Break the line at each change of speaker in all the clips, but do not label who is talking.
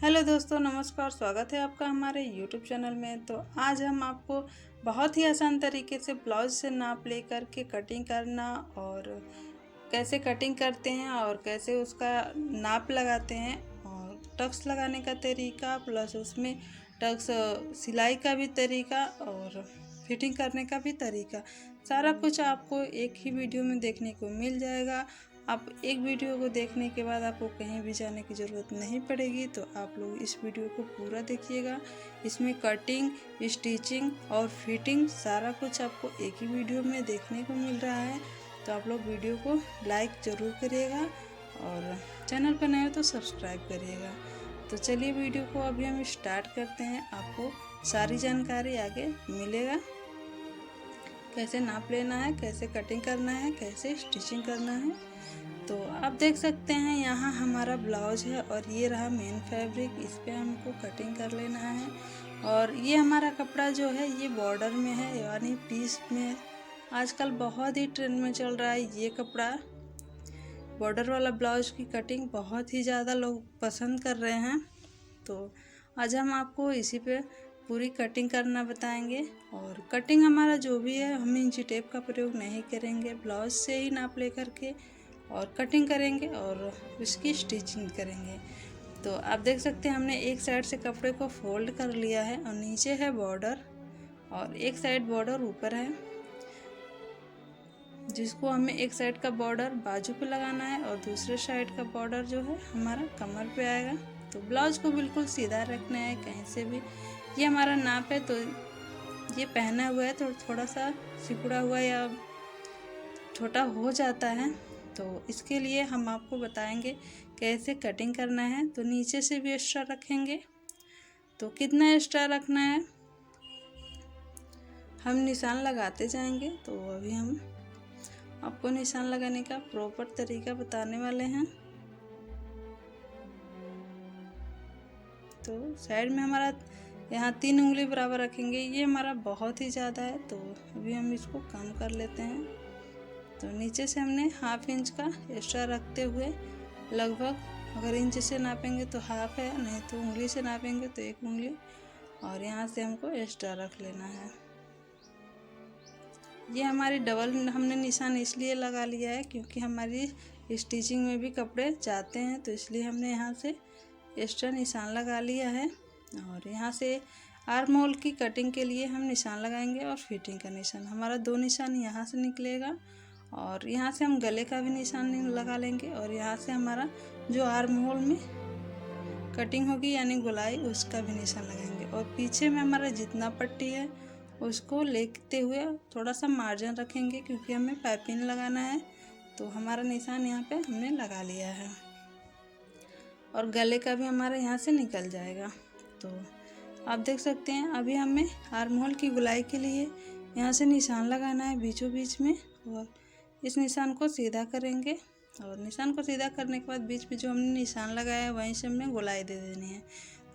Hello दोस्तों, नमस्कार। स्वागत है आपका हमारे यूट्यूब चैनल में। तो आज हम आपको बहुत ही आसान तरीके से ब्लाउज से नाप लेकर के कटिंग करना और कैसे कटिंग करते हैं और कैसे उसका नाप लगाते हैं और टक्स लगाने का तरीका प्लस उसमें टक्स सिलाई का भी तरीका और फिटिंग करने का भी तरीका, सारा कुछ आपको एक ही वीडियो में देखने को मिल जाएगा। आप एक वीडियो को देखने के बाद आपको कहीं भी जाने की ज़रूरत नहीं पड़ेगी। तो आप लोग इस वीडियो को पूरा देखिएगा। इसमें कटिंग, स्टिचिंग और फिटिंग सारा कुछ आपको एक ही वीडियो में देखने को मिल रहा है। तो आप लोग वीडियो को लाइक ज़रूर करिएगा और चैनल पर नए हो तो सब्सक्राइब करिएगा। तो चलिए वीडियो को अभी हम स्टार्ट करते हैं। आपको सारी जानकारी आगे मिलेगा, कैसे नाप लेना है, कैसे कटिंग करना है, कैसे स्टिचिंग करना है। तो आप देख सकते हैं यहाँ हमारा ब्लाउज है और ये रहा मेन फैब्रिक, इस पे हमको कटिंग कर लेना है। और ये हमारा कपड़ा जो है ये बॉर्डर में है, यानी पीस में। आजकल बहुत ही ट्रेंड में चल रहा है ये कपड़ा, बॉर्डर वाला ब्लाउज की कटिंग बहुत ही ज़्यादा लोग पसंद कर रहे हैं। तो आज हम आपको इसी पे पूरी कटिंग करना बताएंगे। और कटिंग हमारा जो भी है, हम इंची टेप का प्रयोग नहीं करेंगे, ब्लाउज से ही नाप ले करके और कटिंग करेंगे और उसकी स्टिचिंग करेंगे। तो आप देख सकते हैं हमने एक साइड से कपड़े को फोल्ड कर लिया है और नीचे है बॉर्डर और एक साइड बॉर्डर ऊपर है, जिसको हमें एक साइड का बॉर्डर बाजू पे लगाना है और दूसरे साइड का बॉर्डर जो है हमारा कमर पे आएगा। तो ब्लाउज को बिल्कुल सीधा रखना है, कहीं से भी। ये हमारा नाप है, तो ये पहना हुआ है तो थोड़ा सा सिकुड़ा हुआ या छोटा हो जाता है। तो इसके लिए हम आपको बताएंगे कैसे कटिंग करना है। तो नीचे से भी एक्स्ट्रा रखेंगे, तो कितना एक्स्ट्रा रखना है हम निशान लगाते जाएंगे। तो अभी हम आपको निशान लगाने का प्रॉपर तरीका बताने वाले हैं। तो साइड में हमारा यहाँ 3 उंगली बराबर रखेंगे, ये हमारा बहुत ही ज़्यादा है, तो अभी हम इसको कम कर लेते हैं। तो नीचे से हमने ½ इंच का एक्स्ट्रा रखते हुए लगभग, अगर इंच से नापेंगे तो हाफ है, नहीं तो उंगली से नापेंगे तो 1 उंगली, और यहाँ से हमको एक्स्ट्रा रख लेना है। ये हमारी डबल हमने निशान इसलिए लगा लिया है क्योंकि हमारी स्टिचिंग में भी कपड़े जाते हैं, तो इसलिए हमने यहाँ से एक्स्ट्रा निशान लगा लिया है। और यहाँ से आर्म होल की कटिंग के लिए हम निशान लगाएंगे और फिटिंग का निशान हमारा 2 निशान यहाँ से निकलेगा और यहाँ से हम गले का भी निशान लगा लेंगे और यहाँ से हमारा जो आर्म होल में कटिंग होगी यानी गोलाई, उसका भी निशान लगाएंगे। और पीछे में हमारा जितना पट्टी है उसको लेते हुए थोड़ा सा मार्जिन रखेंगे क्योंकि हमें पाइपिंग लगाना है। तो हमारा निशान यहाँ पे हमने लगा लिया है और गले का भी हमारा यहाँ से निकल जाएगा। तो आप देख सकते हैं अभी हमें आर्म होल की गोलाई के लिए यहाँ से निशान लगाना है बीचों बीच में, और इस निशान को सीधा करेंगे और निशान को सीधा करने के बाद बीच में जो हमने निशान लगाया है वहीं से हमें गोलाई दे देनी है।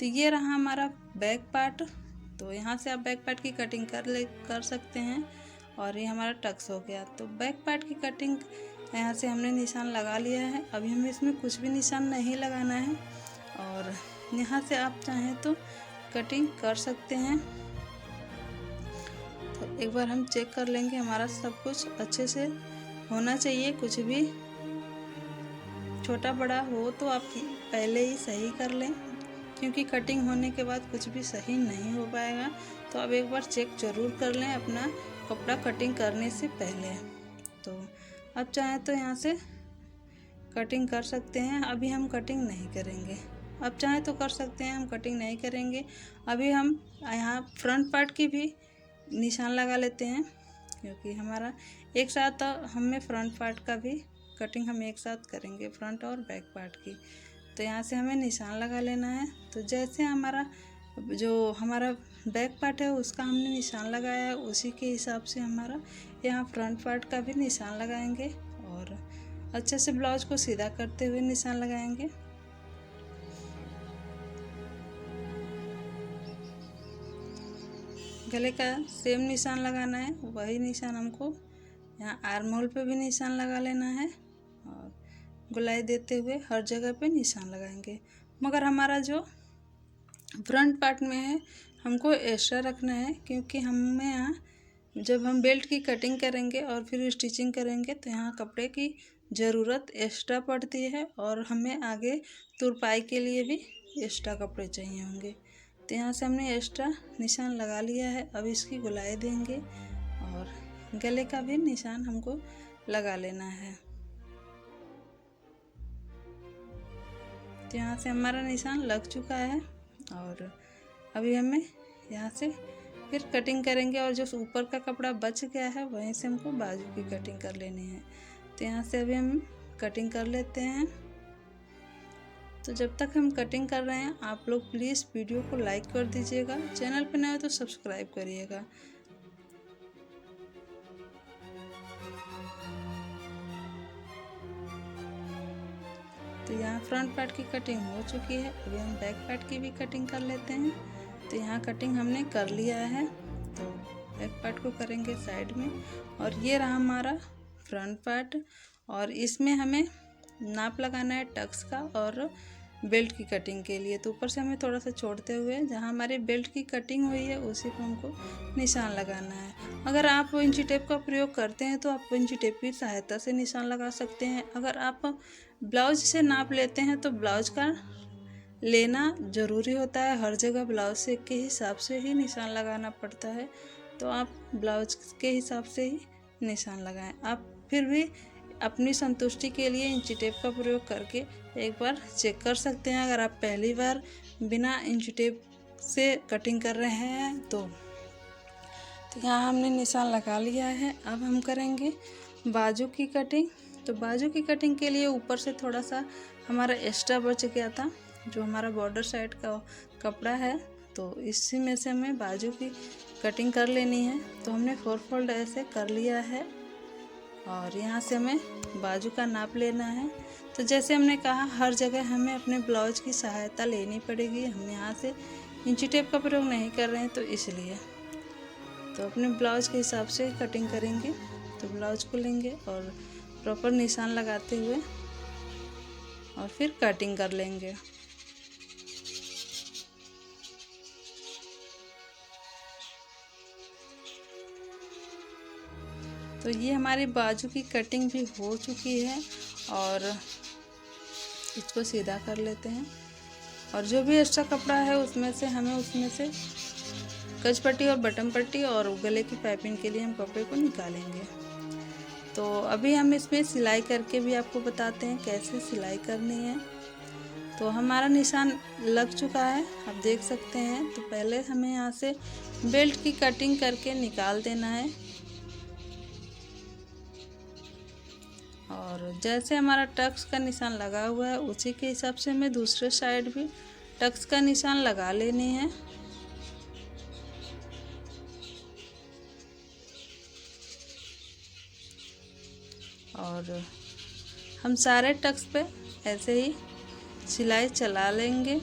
तो ये रहा हमारा बैक पार्ट। तो यहाँ से आप बैक पार्ट की कटिंग कर सकते हैं और ये हमारा टक्स हो गया। तो बैक पार्ट की कटिंग यहाँ से हमने निशान लगा लिया है। अभी हमें इसमें कुछ भी निशान नहीं लगाना है और यहाँ से आप चाहें तो कटिंग कर सकते हैं। तो एक बार हम चेक कर लेंगे, हमारा सब कुछ अच्छे से होना चाहिए, कुछ भी छोटा बड़ा हो तो आप पहले ही सही कर लें क्योंकि कटिंग होने के बाद कुछ भी सही नहीं हो पाएगा। तो आप एक बार चेक ज़रूर कर लें अपना कपड़ा कटिंग करने से पहले। तो अब चाहें तो यहाँ से कटिंग कर सकते हैं, अभी हम कटिंग नहीं करेंगे। अब चाहें तो कर सकते हैं, हम कटिंग नहीं करेंगे। अभी हम यहाँ फ्रंट पार्ट की भी निशान लगा लेते हैं क्योंकि हमारा एक साथ हमें फ्रंट पार्ट का भी कटिंग हम एक साथ करेंगे, फ्रंट और बैक पार्ट की। तो यहाँ से हमें निशान लगा लेना है। तो जैसे हमारा जो हमारा बैक पार्ट है उसका हमने निशान लगाया है, उसी के हिसाब से हमारा यहाँ फ्रंट पार्ट का भी निशान लगाएंगे और अच्छे से ब्लाउज को सीधा करते हुए निशान लगाएंगे। गले का सेम निशान लगाना है, वही निशान हमको यहाँ आर्म होल पे भी निशान लगा लेना है और गोलाई देते हुए हर जगह पे निशान लगाएंगे। मगर हमारा जो फ्रंट पार्ट में है हमको एक्स्ट्रा रखना है, क्योंकि हमें यहाँ जब हम बेल्ट की कटिंग करेंगे और फिर स्टिचिंग करेंगे तो यहाँ कपड़े की ज़रूरत एक्स्ट्रा पड़ती है, और हमें आगे तुरपाई के लिए भी एक्स्ट्रा कपड़े चाहिए होंगे। तो यहाँ से हमने एक्स्ट्रा निशान लगा लिया है। अब इसकी गोलाई देंगे और गले का भी निशान हमको लगा लेना है। तो यहाँ से हमारा निशान लग चुका है, और अभी हमें यहाँ से फिर कटिंग करेंगे, और जो ऊपर का कपड़ा बच गया है वहीं से हमको बाजू की कटिंग कर लेनी है। तो यहाँ से अभी हम कटिंग कर लेते हैं। तो जब तक हम कटिंग कर रहे हैं आप लोग प्लीज़ वीडियो को लाइक कर दीजिएगा, चैनल पर नए हो तो सब्सक्राइब करिएगा। तो यहाँ फ्रंट पार्ट की कटिंग हो चुकी है। अभी हम बैक पार्ट की भी कटिंग कर लेते हैं। तो यहाँ कटिंग हमने कर लिया है, तो बैक पार्ट को करेंगे साइड में। और ये रहा हमारा फ्रंट पार्ट, और इसमें हमें नाप लगाना है टक्स का और बेल्ट की कटिंग के लिए। तो ऊपर से हमें थोड़ा सा छोड़ते हुए जहाँ हमारी बेल्ट की कटिंग हुई है उसी पर हमको निशान लगाना है। अगर आप इंची टेप का प्रयोग करते हैं तो आप इंची टेप की सहायता से निशान लगा सकते हैं। अगर आप ब्लाउज से नाप लेते हैं तो ब्लाउज का लेना ज़रूरी होता है। हर जगह ब्लाउज से के हिसाब से ही निशान लगाना पड़ता है, तो आप ब्लाउज के हिसाब से ही निशान लगाएं। आप फिर भी अपनी संतुष्टि के लिए इंची टेप का प्रयोग करके एक बार चेक कर सकते हैं। अगर आप पहली बार बिना इंची टेप से कटिंग कर रहे हैं तो यहाँ हमने निशान लगा लिया है। अब हम करेंगे बाजू की कटिंग। तो बाजू की कटिंग के लिए ऊपर से थोड़ा सा हमारा एक्स्ट्रा बच गया था, जो हमारा बॉर्डर साइड का कपड़ा है, तो इसी में से हमें बाजू की कटिंग कर लेनी है। तो हमने 4 फोल्ड ऐसे कर लिया है, और यहाँ से हमें बाजू का नाप लेना है। तो जैसे हमने कहा हर जगह हमें अपने ब्लाउज की सहायता लेनी पड़ेगी। हम यहाँ से इंची टेप का प्रयोग नहीं कर रहे हैं तो इसलिए, तो अपने ब्लाउज के हिसाब से कटिंग करेंगे। तो ब्लाउज को लेंगे और प्रॉपर निशान लगाते हुए और फिर कटिंग कर लेंगे। तो ये हमारी बाजू की कटिंग भी हो चुकी है, और इसको सीधा कर लेते हैं। और जो भी एक्स्ट्रा कपड़ा है उसमें से कच पट्टी और बटन पट्टी और गले की पाइपिंग के लिए हम कपड़े को निकालेंगे। तो अभी हम इसमें सिलाई करके भी आपको बताते हैं कैसे सिलाई करनी है। तो हमारा निशान लग चुका है, आप देख सकते हैं। तो पहले हमें यहाँ से बेल्ट की कटिंग करके निकाल देना है, और जैसे हमारा टक्स का निशान लगा हुआ है उसी के हिसाब से हमें दूसरे साइड भी टक्स का निशान लगा लेनी है। और हम सारे टक्स पे ऐसे ही सिलाई चला लेंगे।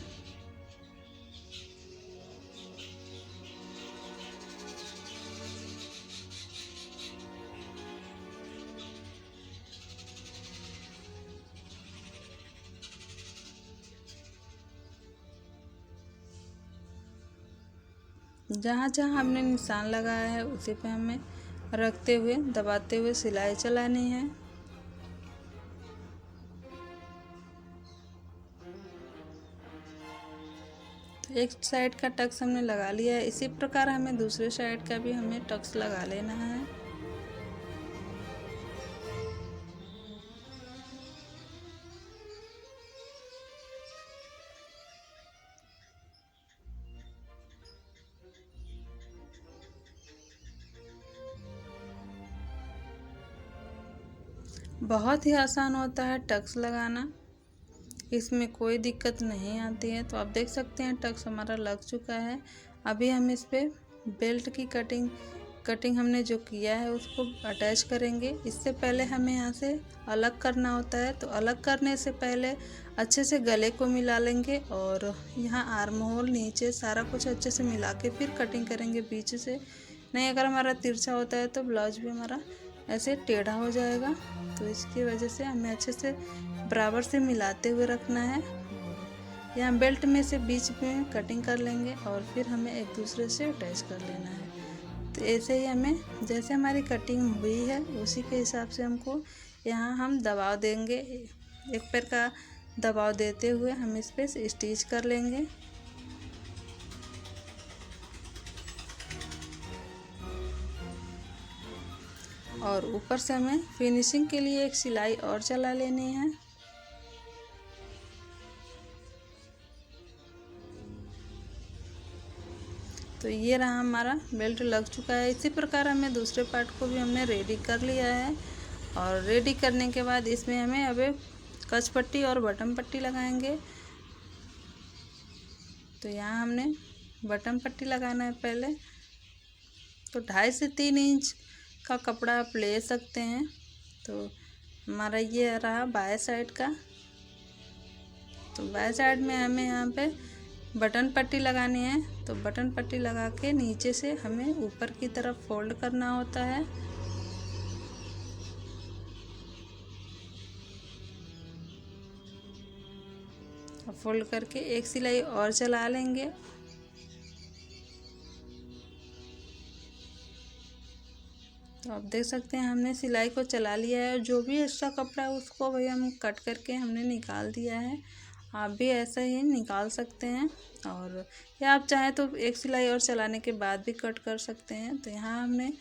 जहाँ जहाँ हमने निशान लगाया है उसी पे हमें रखते हुए दबाते हुए सिलाई चलानी है। तो एक साइड का टक्स हमने लगा लिया है, इसी प्रकार हमें दूसरे साइड का भी हमें टक्स लगा लेना है। बहुत ही आसान होता है टक्स लगाना, इसमें कोई दिक्कत नहीं आती है। तो आप देख सकते हैं टक्स हमारा लग चुका है। अभी हम इस पे बेल्ट की कटिंग हमने जो किया है उसको अटैच करेंगे। इससे पहले हमें यहाँ से अलग करना होता है, तो अलग करने से पहले अच्छे से गले को मिला लेंगे, और यहाँ आर्म होल नीचे सारा कुछ अच्छे से मिला के फिर कटिंग करेंगे बीच से। नहीं, अगर हमारा तिरछा होता है तो ब्लाउज भी हमारा ऐसे टेढ़ा हो जाएगा। तो इसकी वजह से हमें अच्छे से बराबर से मिलाते हुए रखना है। यहाँ बेल्ट में से बीच में कटिंग कर लेंगे और फिर हमें एक दूसरे से अटैच कर लेना है। तो ऐसे ही हमें जैसे हमारी कटिंग हुई है उसी के हिसाब से हमको यहाँ हम दबाव देंगे। एक पैर का दबाव देते हुए हम इस पे स्टिच कर लेंगे। और ऊपर से हमें फिनिशिंग के लिए एक सिलाई और चला लेनी है। तो ये रहा हमारा बेल्ट लग चुका है। इसी प्रकार हमें दूसरे पार्ट को भी हमने रेडी कर लिया है। और रेडी करने के बाद इसमें हमें अब कच पट्टी और बटन पट्टी लगाएंगे। तो यहाँ हमने बटन पट्टी लगाना है पहले। तो 2.5 से 3 इंच का कपड़ा आप ले सकते हैं। तो हमारा ये रहा बाएं साइड का। तो बाएं साइड में हमें यहाँ पे बटन पट्टी लगानी है। तो बटन पट्टी लगा के नीचे से हमें ऊपर की तरफ फोल्ड करना होता है। फोल्ड करके एक सिलाई और चला लेंगे। तो आप देख सकते हैं हमने सिलाई को चला लिया है। जो भी एक्स्ट्रा कपड़ा है उसको भाई हम कट करके हमने निकाल दिया है। आप भी ऐसा ही निकाल सकते हैं। और या आप चाहें तो एक सिलाई और चलाने के बाद भी कट कर सकते हैं। तो यहाँ हमने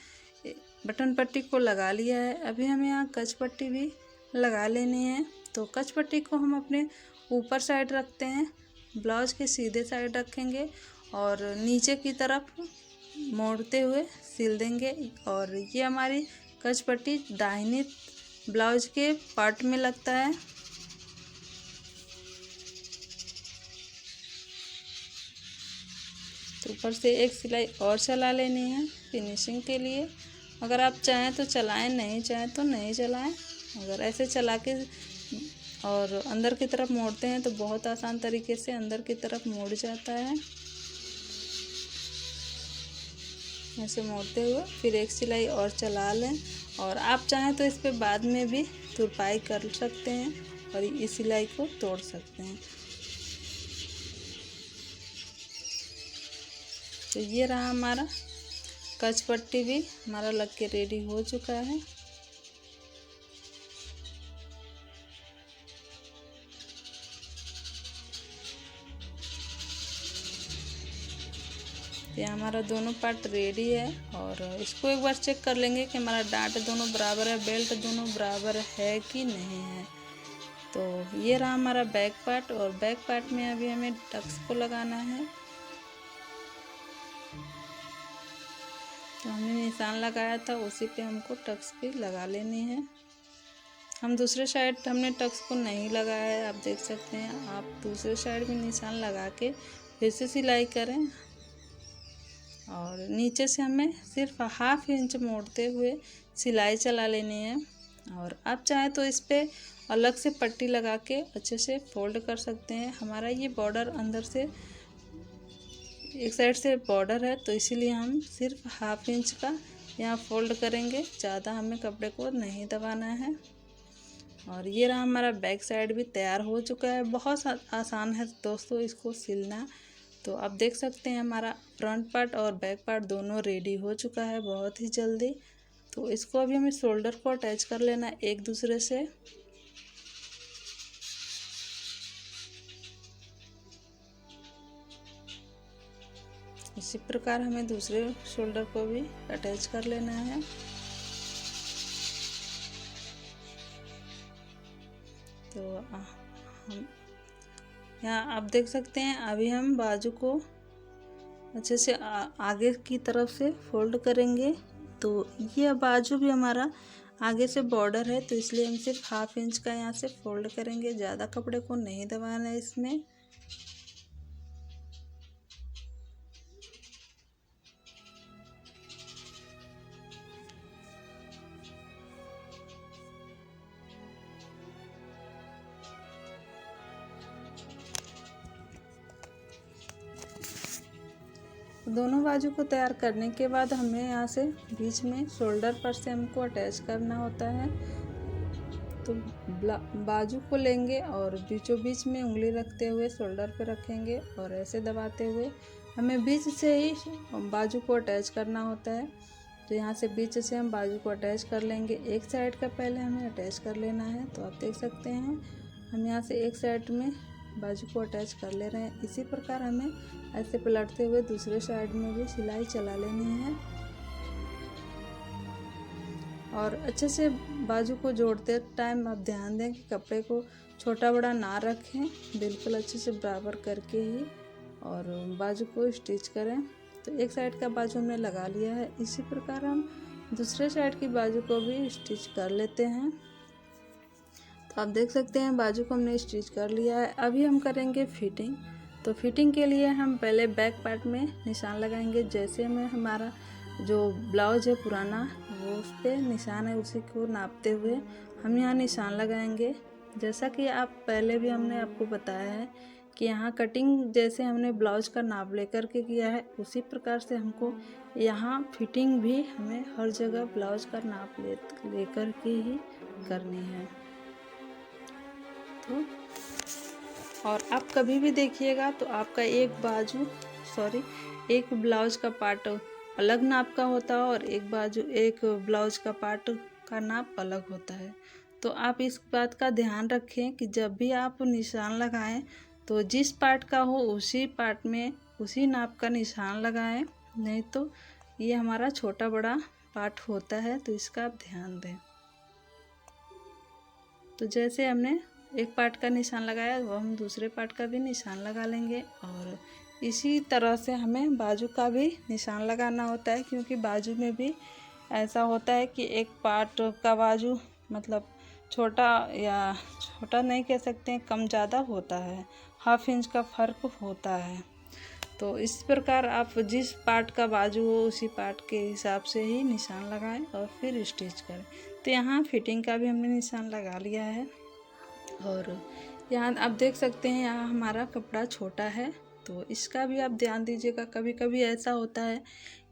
बटन पट्टी को लगा लिया है। अभी हमें यहाँ कच पट्टी भी लगा लेनी है। तो कच पट्टी को हम अपने ऊपर साइड रखते हैं, ब्लाउज के सीधे साइड रखेंगे और नीचे की तरफ मोड़ते हुए सिल देंगे। और ये हमारी कच पट्टी दाहिने ब्लाउज के पार्ट में लगता है। तो ऊपर से एक सिलाई और चला लेनी है फिनिशिंग के लिए। अगर आप चाहें तो चलाएं, नहीं चाहें तो नहीं चलाएं। अगर ऐसे चला के और अंदर की तरफ मोड़ते हैं तो बहुत आसान तरीके से अंदर की तरफ मोड़ जाता है। ऐसे मोड़ते हुए फिर एक सिलाई और चला लें। और आप चाहें तो इस पे बाद में भी तुरपाई कर सकते हैं और इस सिलाई को तोड़ सकते हैं। तो ये रहा हमारा कच पट्टी भी हमारा लग के रेडी हो चुका है। ये हमारा दोनों पार्ट रेडी है। और इसको एक बार चेक कर लेंगे कि हमारा डांट दोनों बराबर है, बेल्ट दोनों बराबर है कि नहीं है। तो ये रहा हमारा बैक पार्ट। और बैक पार्ट में अभी हमें टक्स को लगाना है। तो हमने निशान लगाया था उसी पे हमको टक्स भी लगा लेनी है। हम दूसरे साइड हमने टक्स को नहीं लगाया है, आप देख सकते हैं। आप दूसरे साइड भी निशान लगा के फिर से सिलाई करें। और नीचे से हमें सिर्फ 1/2 इंच मोड़ते हुए सिलाई चला लेनी है। और आप चाहें तो इस पर अलग से पट्टी लगा के अच्छे से फोल्ड कर सकते हैं। हमारा ये बॉर्डर अंदर से एक साइड से बॉर्डर है तो इसीलिए हम सिर्फ 1/2 इंच का यहाँ फोल्ड करेंगे। ज़्यादा हमें कपड़े को नहीं दबाना है। और ये रहा हमारा बैक साइड भी तैयार हो चुका है। बहुत आसान है दोस्तों इसको सिलना। तो आप देख सकते हैं हमारा फ्रंट पार्ट और बैक पार्ट दोनों रेडी हो चुका है बहुत ही जल्दी। तो इसको अभी हमें शोल्डर को अटैच कर लेना एक दूसरे से। इसी प्रकार हमें दूसरे शोल्डर को भी अटैच कर लेना है। तो हम यहाँ आप देख सकते हैं अभी हम बाजू को अच्छे से आगे की तरफ से फोल्ड करेंगे। तो ये बाजू भी हमारा आगे से बॉर्डर है तो इसलिए हम सिर्फ 1/2 इंच का यहाँ से फोल्ड करेंगे। ज़्यादा कपड़े को नहीं दबाना है इसमें। दोनों बाजू को तैयार करने के बाद हमें यहाँ से बीच में शोल्डर पर से हमको अटैच करना होता है। तो बाजू को लेंगे और बीचों बीच में उंगली रखते हुए शोल्डर पे रखेंगे और ऐसे दबाते हुए हमें बीच से ही बाजू को अटैच करना होता है। तो यहाँ से बीच से हम बाजू को अटैच कर लेंगे। एक साइड का पहले हमें अटैच कर लेना है। तो आप देख सकते हैं हम यहाँ से एक साइड में बाजू को अटैच कर ले रहे हैं। इसी प्रकार हमें ऐसे पलटते हुए दूसरे साइड में भी सिलाई चला लेनी है और अच्छे से बाजू को जोड़ते टाइम आप ध्यान दें कि कपड़े को छोटा बड़ा ना रखें, बिल्कुल अच्छे से बराबर करके ही और बाजू को स्टिच करें। तो एक साइड का बाजू हमने लगा लिया है। इसी प्रकार हम दूसरे साइड की बाजू को भी स्टिच कर लेते हैं। तो आप देख सकते हैं बाजू को हमने स्टिच कर लिया है। अभी हम करेंगे फिटिंग। तो फिटिंग के लिए हम पहले बैक पार्ट में निशान लगाएंगे। जैसे में हमारा जो ब्लाउज है पुराना वो उस पर निशान है, उसी को नापते हुए हम यहाँ निशान लगाएंगे। जैसा कि आप पहले भी हमने आपको बताया है कि यहाँ कटिंग जैसे हमने ब्लाउज का नाप लेकर के किया है, उसी प्रकार से हमको यहाँ फिटिंग भी हमें हर जगह ब्लाउज का नाप लेकर के ही करनी है। तो और आप कभी भी देखिएगा तो आपका एक ब्लाउज का पार्ट अलग नाप का होता है और एक ब्लाउज का पार्ट का नाप अलग होता है। तो आप इस बात का ध्यान रखें कि जब भी आप निशान लगाएं तो जिस पार्ट का हो उसी पार्ट में उसी नाप का निशान लगाएं, नहीं तो ये हमारा छोटा बड़ा पार्ट होता है, तो इसका आप ध्यान दें। तो जैसे हमने एक पार्ट का निशान लगाया वो हम दूसरे पार्ट का भी निशान लगा लेंगे और इसी तरह से हमें बाजू का भी निशान लगाना होता है, क्योंकि बाजू में भी ऐसा होता है कि एक पार्ट का बाजू मतलब छोटा नहीं कह सकते हैं, कम ज़्यादा होता है, ½ इंच का फ़र्क होता है। तो इस प्रकार आप जिस पार्ट का बाजू हो उसी पार्ट के हिसाब से ही निशान लगाएं और फिर स्टिच करें। तो यहाँ फिटिंग का भी हमने निशान लगा लिया है और यहाँ आप देख सकते हैं यहाँ हमारा कपड़ा छोटा है, तो इसका भी आप ध्यान दीजिएगा। कभी कभी ऐसा होता है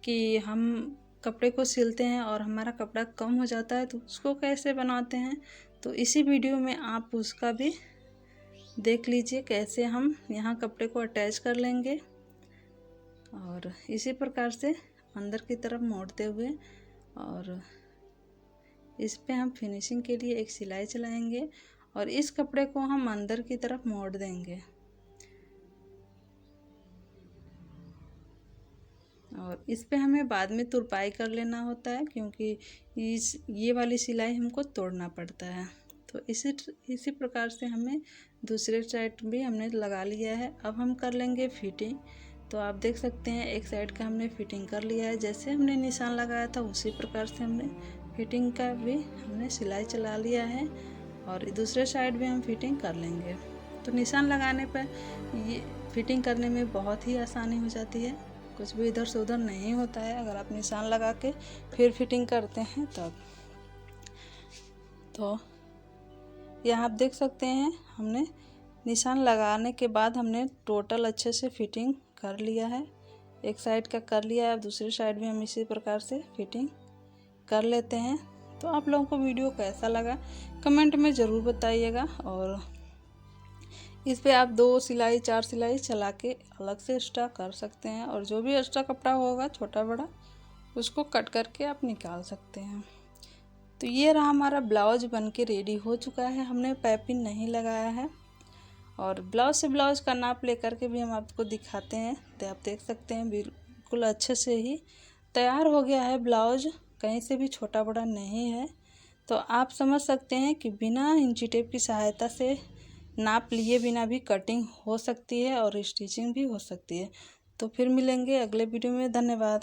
कि हम कपड़े को सिलते हैं और हमारा कपड़ा कम हो जाता है, तो उसको कैसे बनाते हैं तो इसी वीडियो में आप उसका भी देख लीजिए कैसे हम यहाँ कपड़े को अटैच कर लेंगे और इसी प्रकार से अंदर की तरफ मोड़ते हुए और इस पे हम फिनिशिंग के लिए एक सिलाई चलाएंगे और इस कपड़े को हम अंदर की तरफ मोड़ देंगे और इस पे हमें बाद में तुरपाई कर लेना होता है, क्योंकि ये वाली सिलाई हमको तोड़ना पड़ता है। तो इसी प्रकार से हमें दूसरे साइड भी हमने लगा लिया है। अब हम कर लेंगे फिटिंग। तो आप देख सकते हैं एक साइड का हमने फिटिंग कर लिया है, जैसे हमने निशान लगाया था उसी प्रकार से हमने फिटिंग का भी हमने सिलाई चला लिया है और दूसरे साइड भी हम फिटिंग कर लेंगे। तो निशान लगाने पर ये फिटिंग करने में बहुत ही आसानी हो जाती है, कुछ भी इधर से उधर नहीं होता है अगर आप निशान लगा के फिर फिटिंग करते हैं तब। तो यहाँ आप देख सकते हैं हमने निशान लगाने के बाद हमने टोटल अच्छे से फिटिंग कर लिया है। एक साइड का कर लिया है, दूसरी साइड भी हम इसी प्रकार से फिटिंग कर लेते हैं। तो आप लोगों को वीडियो कैसा लगा कमेंट में ज़रूर बताइएगा और इस पे आप 2 सिलाई 4 सिलाई चला के अलग से एक्स्ट्रा कर सकते हैं और जो भी एक्स्ट्रा कपड़ा होगा छोटा बड़ा उसको कट करके आप निकाल सकते हैं। तो ये रहा हमारा ब्लाउज बन के रेडी हो चुका है। हमने पाइपिंग नहीं लगाया है और ब्लाउज से ब्लाउज का नाप लेकर के भी हम आपको दिखाते हैं। तो आप देख सकते हैं बिल्कुल अच्छे से ही तैयार हो गया है ब्लाउज, कहीं से भी छोटा बड़ा नहीं है। तो आप समझ सकते हैं कि बिना इंची टेप की सहायता से नाप लिए बिना भी कटिंग हो सकती है और स्टिचिंग भी हो सकती है। तो फिर मिलेंगे अगले वीडियो में। धन्यवाद।